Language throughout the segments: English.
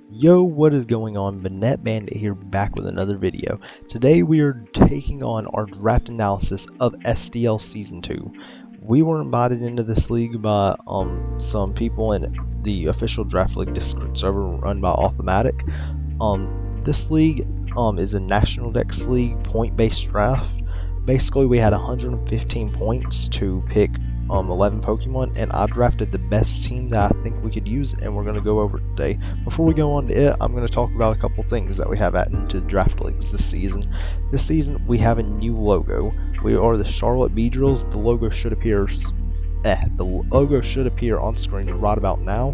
Yo, what is going on? Banette Bandit here, back with another video. Today we are taking on our draft analysis of SDL Season 2. We were invited into this league by some people in the official Draft League Discord server run by Automatic. This league is a National Dex League point-based draft. Basically, we had 115 points to pick 11 Pokemon, and I drafted the best team that I think we could use, and we're going to go over it today. Before we go on to it, I'm going to talk about a couple things that we have added into draft leagues this season. This season, we have a new logo. We are the Charlotte Beedrills. The logo should appear on screen right about now.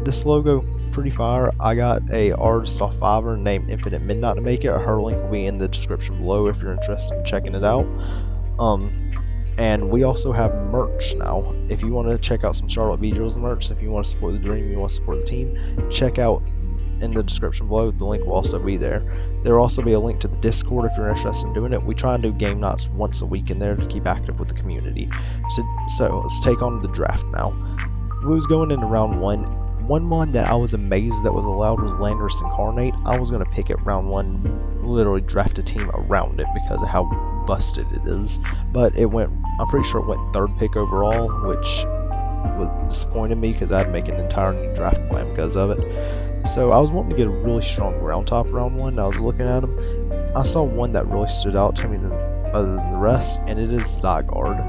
This logo, pretty fire. I got a artist off Fiverr named Infinite Midnight to make it. Her link will be in the description below if you're interested in checking it out. And we also have merch now. If you want to check out some Charlotte Beedrills merch, if you want to support the dream, you want to support the team, check out in the description below. The link will also be there. There will also be a link to the Discord if you're interested in doing it. We try and do game nights once a week in there to keep active with the community. So let's take on the draft now. We was going into round one. One that I was amazed that was allowed was Landorus Incarnate. I was going to pick it round one, literally draft a team around it because of how busted it is. But it went, I'm pretty sure it went third pick overall, which disappointed me because I had to make an entire new draft plan because of it. So I was wanting to get a really strong ground top round one. I was looking at them. I saw one that really stood out to me other than the rest, and it is Zygarde.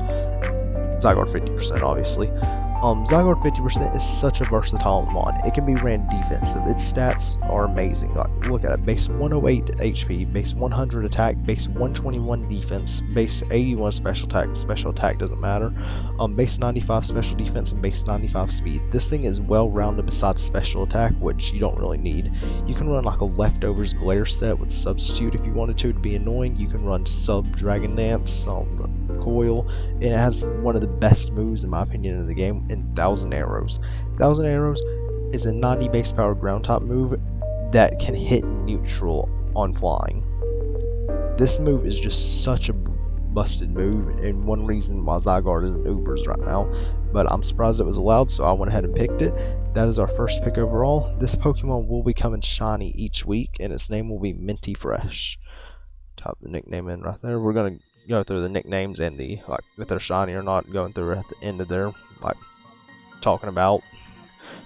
Zygarde 50%, obviously. Zygarde 50% is such a versatile mon. It can be ran defensive. Its stats are amazing. Like, look at it. Base 108 HP, base 100 attack, base 121 defense, base 81 special attack. Special attack doesn't matter. Base 95 special defense and base 95 speed. This thing is well rounded besides special attack, which you don't really need. You can run like a leftovers glare set with substitute if you wanted to be annoying. You can run sub Dragon Dance, coil, and it has one of the best moves in my opinion in the game in 1000 Arrows. 1000 Arrows is a 90 base power ground top move that can hit neutral on flying. This move is just such a busted move, and one reason why Zygarde isn't Ubers right now, but I'm surprised it was allowed, so I went ahead and picked it. That is our first pick overall. This Pokemon will be coming shiny each week, and its name will be Minty Fresh. Type the nickname in right there. We're gonna go through the nicknames and the if they're shiny or not, going through at the end of their talking about.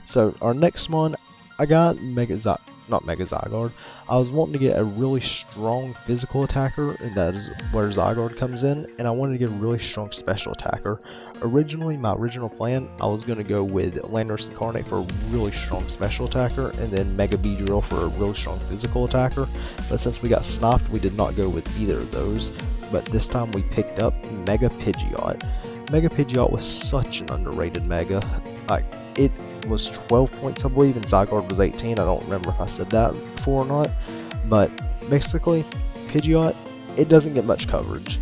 So our next one, I got not Mega Zygarde. I was wanting to get a really strong physical attacker, and that is where Zygarde comes in, and I wanted to get a really strong special attacker. Originally, my original plan, I was going to go with Landorus Incarnate for a really strong special attacker, and then Mega Beedrill for a really strong physical attacker, but since we got sniped, we did not go with either of those. But this time we picked up Mega Pidgeot. Mega Pidgeot was such an underrated Mega. Like, it was 12 points, I believe, and Zygarde was 18. I don't remember if I said that before or not. But basically, Pidgeot, it doesn't get much coverage.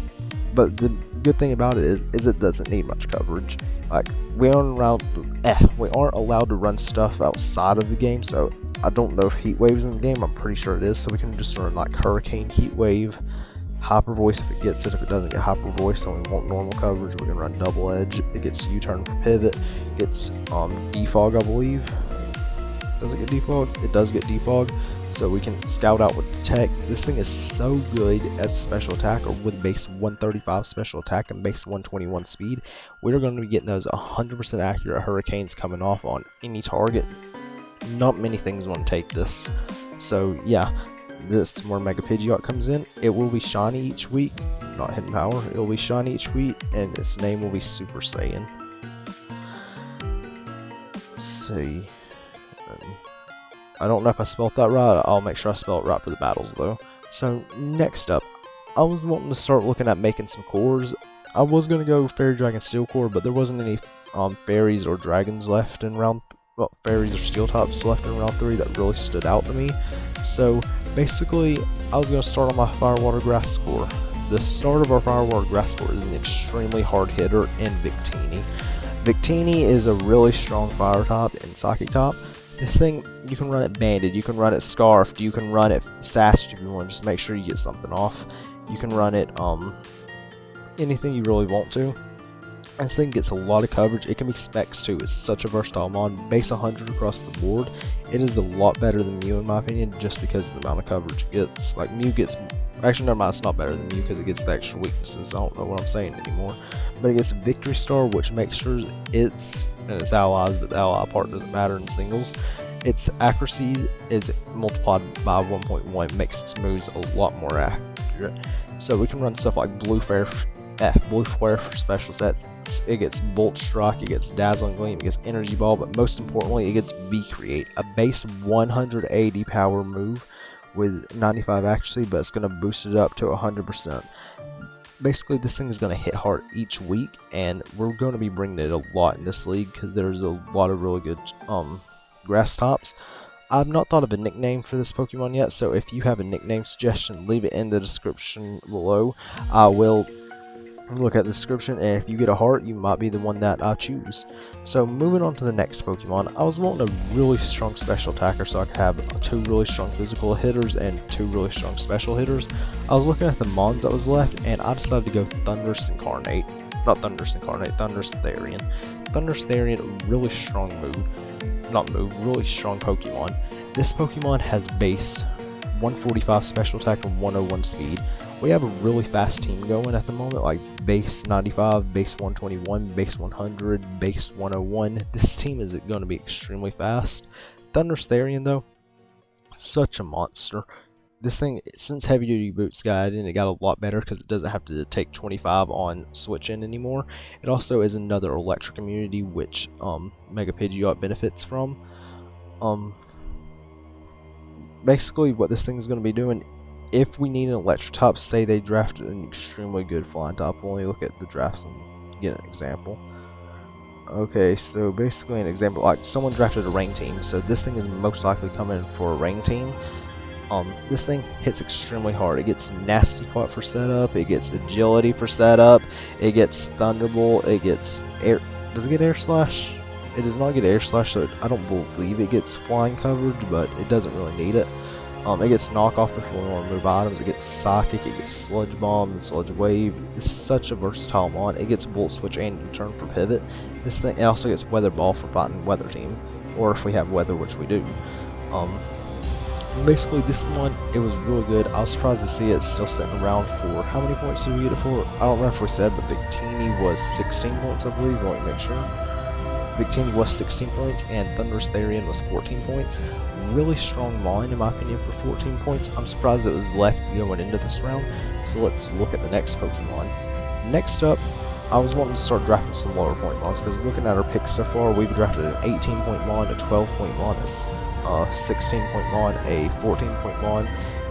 But the good thing about it is it doesn't need much coverage. Like, we aren't allowed to run stuff outside of the game, so I don't know if Heat Wave's in the game. I'm pretty sure it is, so we can just run like Hurricane, Heat Wave, Hyper Voice if it gets it. If it doesn't get Hyper Voice, then we want normal coverage. We can run Double Edge. It gets U-turn for pivot. It gets defog, I believe. Does it get defog? It does get defog. So we can scout out with Detect. This thing is so good as a special attacker with base 135 special attack and base 121 speed. We're going to be getting those 100% accurate hurricanes coming off on any target. Not many things want to take this. So yeah. This is where Mega Pidgeot comes in. It will be shiny each week, not hidden power. It will be shiny each week, and its name will be Super Saiyan. Let's see. I don't know if I spelled that right. I'll make sure I spell it right for the battles, though. So next up, I was wanting to start looking at making some cores. I was going to go Fairy Dragon Steel Core, but there wasn't any fairies or dragons left in round. Well, fairies or steel types left in round 3 that really stood out to me. So basically, I was going to start on my Firewater Grass core. The start of our Firewater Grass core is an extremely hard hitter in Victini. Victini is a really strong fire type and psychic type. This thing, you can run it banded, you can run it scarfed, you can run it sashed if you want to just make sure you get something off. You can run it anything you really want to. This thing gets a lot of coverage. It can be specs too. It's such a versatile mon. Base 100 across the board. It is a lot better than Mew in my opinion, just because of the amount of coverage it gets. Like Mew gets, actually never mind, it's not better than Mew because it gets the extra weaknesses. I don't know what I'm saying anymore. But it gets Victory Star, which makes sure its and its allies, but the ally part doesn't matter in singles. Its accuracy is multiplied by 1.1, makes its moves a lot more accurate. So we can run stuff like Blue Flare for special sets. It gets Bolt Strike, it gets Dazzling Gleam, it gets Energy Ball, but most importantly, it gets V-Create, a base 180 power move with 95 accuracy, but it's going to boost it up to 100%. Basically, this thing is going to hit hard each week, and we're going to be bringing it a lot in this league because there's a lot of really good grass tops. I've not thought of a nickname for this Pokemon yet, so if you have a nickname suggestion, leave it in the description below. I will look at the description, and if you get a heart, you might be the one that I choose. So moving on to the next Pokemon, I was wanting a really strong special attacker so I could have 2 really strong physical hitters and 2 really strong special hitters. I was looking at the Mons that was left, and I decided to go Thundurus Incarnate. Not Thundurus Incarnate, Thundurus Therian. Thundurus Therian, really strong really strong Pokemon. This Pokemon has base 145 special attack and 101 speed. We have a really fast team going at the moment, like base 95, base 121, base 100, base 101. This team is going to be extremely fast. Thundurus Therian, though, such a monster. This thing, since Heavy Duty Boots got added, it got a lot better because it doesn't have to take 25 on switch in anymore. It also is another electric immunity, which Mega Pidgeot benefits from. Basically, what this thing is going to be doing, if we need an electric type, say they drafted an extremely good flying type, we'll only look at the drafts and get an example. Okay, so basically an example, like someone drafted a rain team, so this thing is most likely coming for a rain team. This thing hits extremely hard. It gets Nasty Plot for setup, it gets Agility for setup, it gets Thunderbolt, it gets Air... Does it get Air Slash? It does not get Air Slash, so I don't believe it gets flying coverage, but it doesn't really need it. It gets Knockoff if we want to remove items, it gets Psychic, it gets Sludge Bomb and Sludge Wave. It's such a versatile mon. It gets Volt Switch and U-Turn for pivot. This thing, it also gets Weather Ball for fighting Weather Team, or if we have Weather, which we do. Basically, this one, it was really good. I was surprised to see it still sitting around for, how many points did we get it for? I don't remember if we said, but Victini was 16 points, I believe. Let me make sure. Victini was 16 points, and Thundurus Therian was 14 points. Really strong mon, in my opinion, for 14 points. I'm surprised it was left going into this round. So let's look at the next Pokemon. Next up, I was wanting to start drafting some lower point mons, because looking at our picks so far, we've drafted an 18 point mon, a 12 point mon, a 16 point mon, a 14 point mon.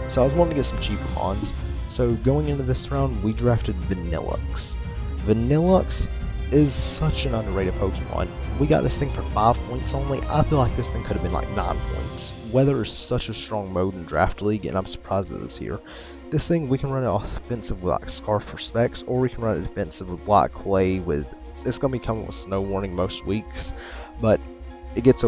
So I was wanting to get some cheaper mons. So going into this round, we drafted Vanillux. Vanillux is such an underrated Pokemon. We got this thing for 5 points only. I feel like this thing could have been like 9 points. Weather is such a strong mode in Draft League, and I'm surprised it is here. This thing, we can run it offensive with like Scarf for specs, or we can run it defensive with Black Clay with, it's going to be coming with Snow Warning most weeks, but it gets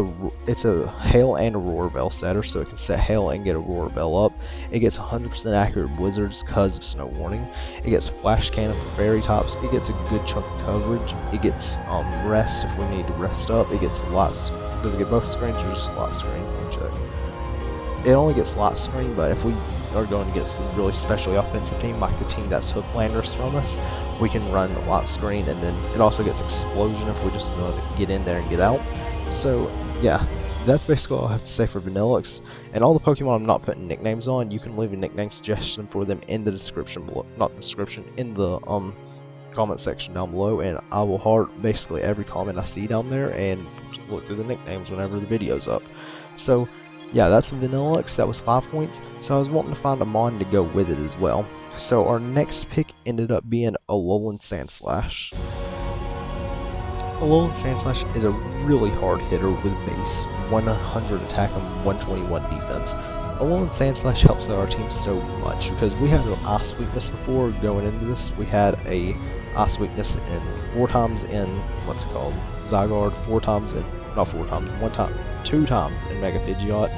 it's a Hail and Aurora Bell setter, so it can set Hail and get Aurora Bell up. It gets 100% accurate Blizzards because of Snow Warning. It gets Flash Cannon for Fairy Tops. It gets a good chunk of coverage. It gets Rest if we need to rest up. It gets lots. Does it get both screens or just Light Screen? Let me check. It only gets Light Screen, but if we are going to get some really specially offensive team, like the team that's Hook Landers from us, we can run Light Screen, and then it also gets Explosion if we just want to get in there and get out. So yeah, that's basically all I have to say for Vanillux. And all the Pokemon I'm not putting nicknames on, you can leave a nickname suggestion for them in the description below, not description, in the comment section down below, and I will heart basically every comment I see down there and look through the nicknames whenever the video's up. So yeah, that's Vanillux. That was 5 points. So I was wanting to find a mon to go with it as well. So our next pick ended up being Alolan Sandslash. Alolan Sandslash is a really hard hitter with base 100 attack and 121 defense. Alolan Sandslash helps out our team so much because we had an ice weakness before going into this. We had a ice weakness in 4 times in, what's it called, Zygarde, 4 times in, not 4 times, 1 time, 2 times in Mega Pidgeot,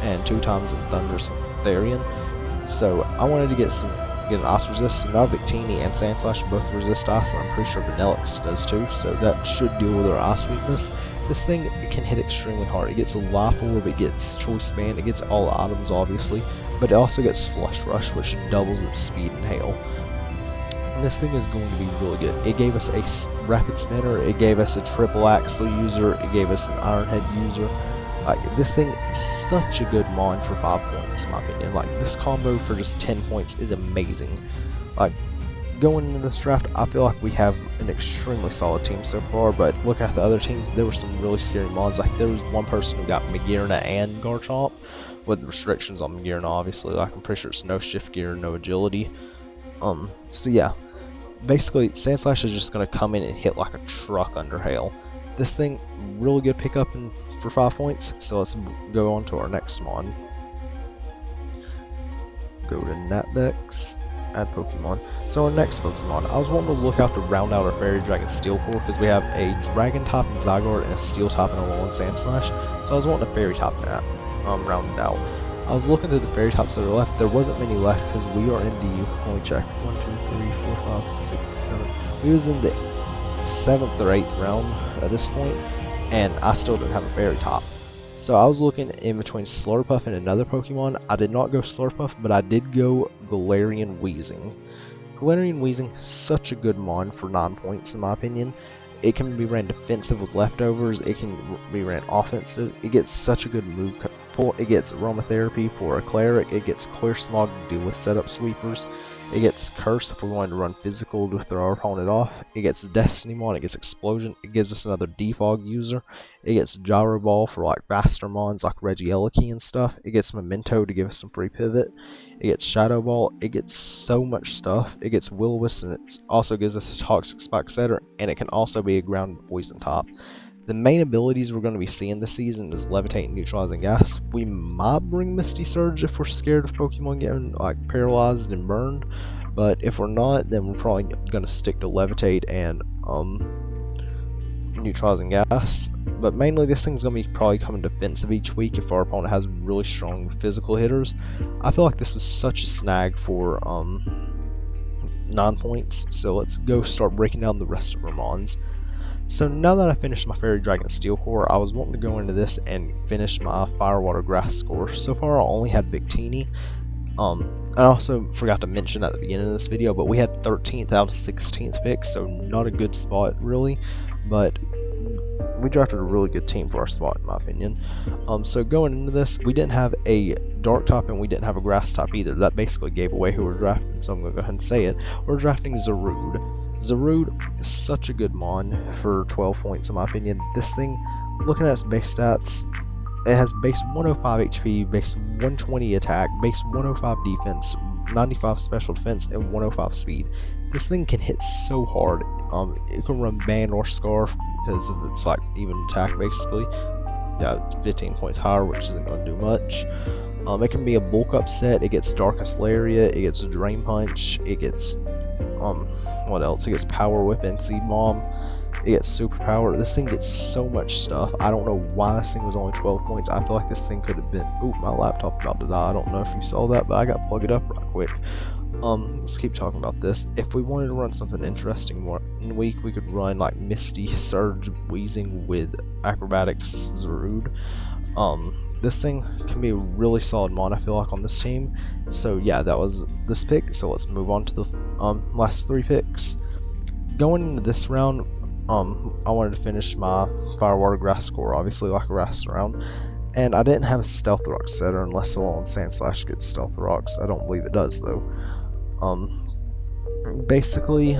and 2 times in Thundurus Therian. So I wanted to get some get an ice resist. So now Victini and Sandslash both resist ice, and I'm pretty sure Vanillix does too, so that should deal with our ice weakness. This thing, it can hit extremely hard. It gets a Life Orb, it gets Choice Band, it gets all items obviously, but it also gets Slush Rush, which doubles its speed and hail. And this thing is going to be really good. It gave us a Rapid Spinner, it gave us a Triple Axle user, it gave us an Iron Head user. This thing is such a good mon for 5 points in my opinion. Like, this combo for just 10 points is amazing. Like, going into this draft, I feel like we have an extremely solid team so far, but looking at the other teams, there were some really scary mons. Like, there was one person who got Magearna and Garchomp, with restrictions on Magearna obviously. Like, I'm pretty sure it's no shift gear, no agility. So yeah, basically Sandslash is just going to come in and hit like a truck under hail. This thing, really good pickup for 5 points, so let's go on to our next mon. Go to Natdex, add Pokemon. So our next Pokemon, I was wanting to look out to round out our Fairy Dragon Steel Core, because we have a Dragon type in Zygarde and a Steel type in Alolan Sandslash, so I was wanting a Fairy type that rounded out. I was looking through the Fairy types that are left, there wasn't many left because we are in the, let me check, 1, 2, 3, 4, 5, 6, 7, we was in the 7th or 8th round at this point, and I still didn't have a Fairy type. So I was looking in between Slurpuff and another Pokemon. I did not go Slurpuff, but I did go Galarian Weezing. Galarian Weezing, such a good mon for 9 points in my opinion. It can be ran defensive with leftovers, it can be ran offensive, it gets such a good move pull, it gets Aromatherapy for a Cleric, it gets Clear Smog to deal with setup sweepers, it gets Curse if we're going to run physical to throw our opponent off, it gets Destiny Mon, it gets Explosion, it gives us another Defog user, it gets Gyro Ball for like faster mons like Regieleki and stuff, it gets Memento to give us some free pivot, it gets Shadow Ball, it gets so much stuff, it gets Will-O-Wisp, and it also gives us a Toxic Spike Setter, and it can also be a ground poison top. The main abilities we're going to be seeing this season is Levitate and Neutralizing Gas. We might bring Misty Surge if we're scared of Pokemon getting like paralyzed and burned, but if we're not, then we're probably going to stick to Levitate and Neutralizing Gas. But mainly this thing's going to be probably coming defensive each week if our opponent has really strong physical hitters. I feel like this was such a snag for 9 points, so let's go start breaking down the rest of our mons. So now that I finished my Fairy Dragon Steel Core, I was wanting to go into this and finish my Fire Water Grass Core. So far I only had Victini. I also forgot to mention at the beginning of this video, but we had 13th out of 16th picks, so not a good spot really, but we drafted a really good team for our spot in my opinion. So going into this, we didn't have a Dark type and we didn't have a Grass type either. That basically gave away who we're drafting, so I'm going to go ahead and say it. We're drafting Zarude. Zarude is such a good mon for 12 points in my opinion. This thing, looking at its base stats, it has base 105 HP, base 120 attack, base 105 defense, 95 special defense, and 105 speed. This thing can hit so hard. It can run Band or Scarf because of its like even attack basically. Yeah, it's 15 points higher, which isn't going to do much. It can be a bulk up set. It gets Darkest Lariat, it gets Drain Punch, it gets what else? It gets Power Whip and Seed Bomb. It gets Superpower. This thing gets so much stuff. I don't know why this thing was only 12 points. I feel like this thing could have been... Oop, my laptop about to die. I don't know if you saw that, but I got to plug it up right quick. Let's keep talking about this. If we wanted to run something interesting more in the week, we could run like Misty Surge Weezing with Acrobatics Zarude. This thing can be a really solid mon, I feel like, on this team. So yeah, that was this pick. So let's move on to the last 3 picks. Going into this round, I wanted to finish my Fire Water Grass Core, obviously, like a grass round. And I didn't have a Stealth Rock setter unless Alolan Sandslash gets Stealth Rocks. I don't believe it does though. Basically,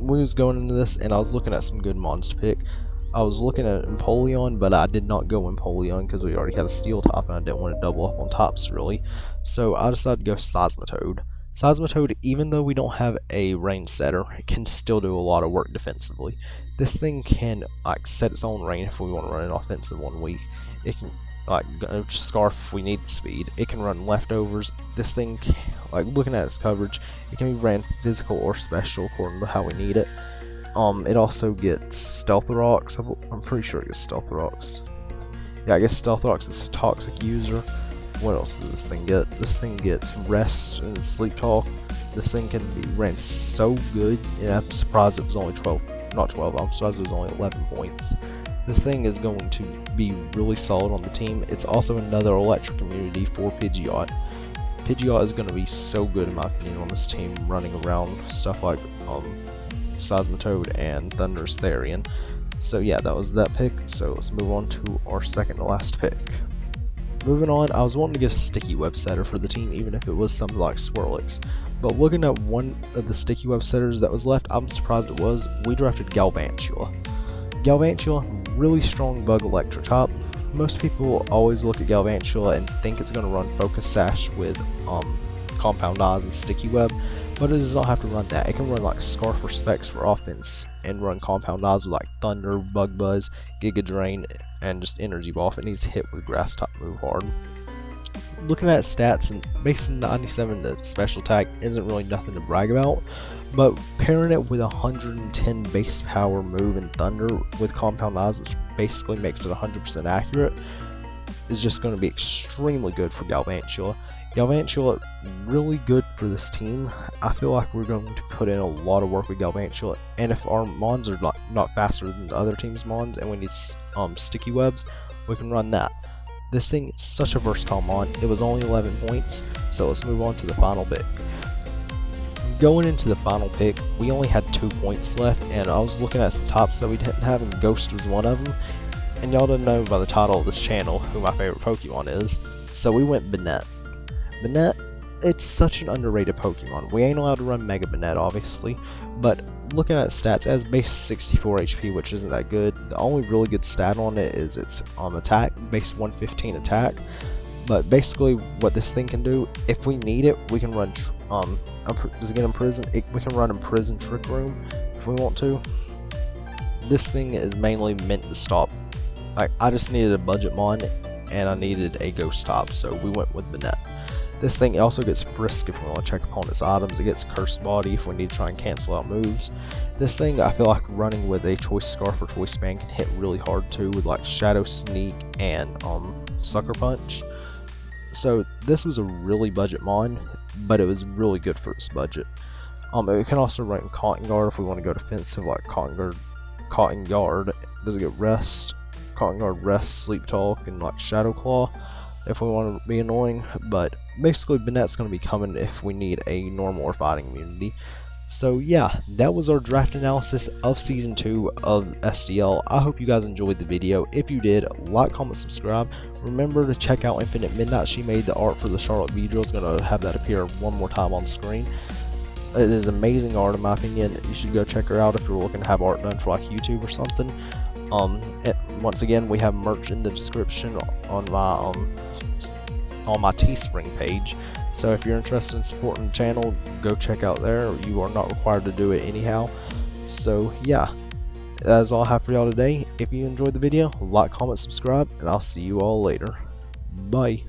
we was going into this and I was looking at some good mons to pick. I was looking at Empoleon, but I did not go Empoleon because we already had a Steel type and I didn't want to double up on tops really. So I decided to go Seismitoad. Seismitoad, even though we don't have a range setter, it can still do a lot of work defensively. This thing can like set its own range if we want to run an offensive 1 week. It can like Scarf if we need the speed. It can run leftovers. This thing, like looking at its coverage, it can be ran physical or special according to how we need it. It also gets Stealth Rocks. I'm pretty sure it gets Stealth Rocks. Yeah, I guess Stealth Rocks is a toxic user. What else does this thing get? This thing gets Rest and Sleep Talk. This thing can be ran so good, and I'm surprised it was only 12, not 12, I'm surprised it was only 11 points. This thing is going to be really solid on the team. It's also another electric immunity for Pidgeot. Pidgeot is going to be so good in my opinion on this team, running around stuff like Seismitoad and Thunderous Therian. So yeah, that was that pick, so let's move on to our second to last pick. Moving on, I was wanting to get a sticky web setter for the team, even if it was something like Swirlix. But looking at one of the sticky web setters that was left, I'm surprised it was. We drafted Galvantula. Galvantula, really strong bug electric type. Most people always look at Galvantula and think it's going to run Focus Sash with Compound Eyes and Sticky Web, but it does not have to run that. It can run like Scarf or Specs for offense and run Compound Eyes with like Thunder, Bug Buzz, Giga Drain, and just Energy Ball if it needs to hit with Grass type move hard. Looking at stats, and base 97 to special attack isn't really nothing to brag about, but pairing it with 110 base power move and Thunder with Compound Eyes, which basically makes it 100% accurate, is just going to be extremely good for Galvantula. Galvantula, really good for this team. I feel like we're going to put in a lot of work with Galvantula, and if our Mons are not faster than the other team's Mons and we need sticky webs, we can run that. This thing is such a versatile Mon. It was only 11 points, so let's move on to the final pick. Going into the final pick, we only had 2 points left, and I was looking at some tops that we didn't have, and Ghost was one of them. And y'all didn't know by the title of this channel who my favorite Pokemon is, so we went Banette. Banette, it's such an underrated Pokemon. We ain't allowed to run Mega Banette, obviously, but looking at stats, it has base 64 HP, which isn't that good. The only really good stat on it is its attack, base 115 attack. But basically, what this thing can do, if we need it, we can run. Does it get Imprison? We can run Imprison Trick Room if we want to. This thing is mainly meant to stop. Like, I just needed a budget Mon, and I needed a Ghost top, so we went with Banette. This thing also gets Frisk if we want to check opponent's items. It gets Curse Body if we need to try and cancel out moves. This thing, I feel like running with a Choice Scarf or Choice Band can hit really hard too, with like Shadow Sneak and Sucker Punch. So this was a really budget Mon, but it was really good for its budget. It can also run Cotton Guard if we want to go defensive, like Cotton Guard. Does it get Rest? Cotton Guard, Rest, Sleep Talk, and like Shadow Claw if we want to be annoying. But basically, Banette's going to be coming if we need a normal or fighting immunity. So yeah, that was our draft analysis of Season 2 of SDL. I hope you guys enjoyed the video. If you did, like, comment, subscribe. Remember to check out Infinite Midnight. She made the art for the Charlotte Beedrill. It's going to have that appear one more time on screen. It is amazing art in my opinion. You should go check her out if you're looking to have art done for like YouTube or something. Once again, we have merch in the description on my Teespring page. So if you're interested in supporting the channel, go check out there. You are not required to do it anyhow. So yeah, that's all I have for y'all today. If you enjoyed the video, like, comment, subscribe, and I'll see you all later. Bye.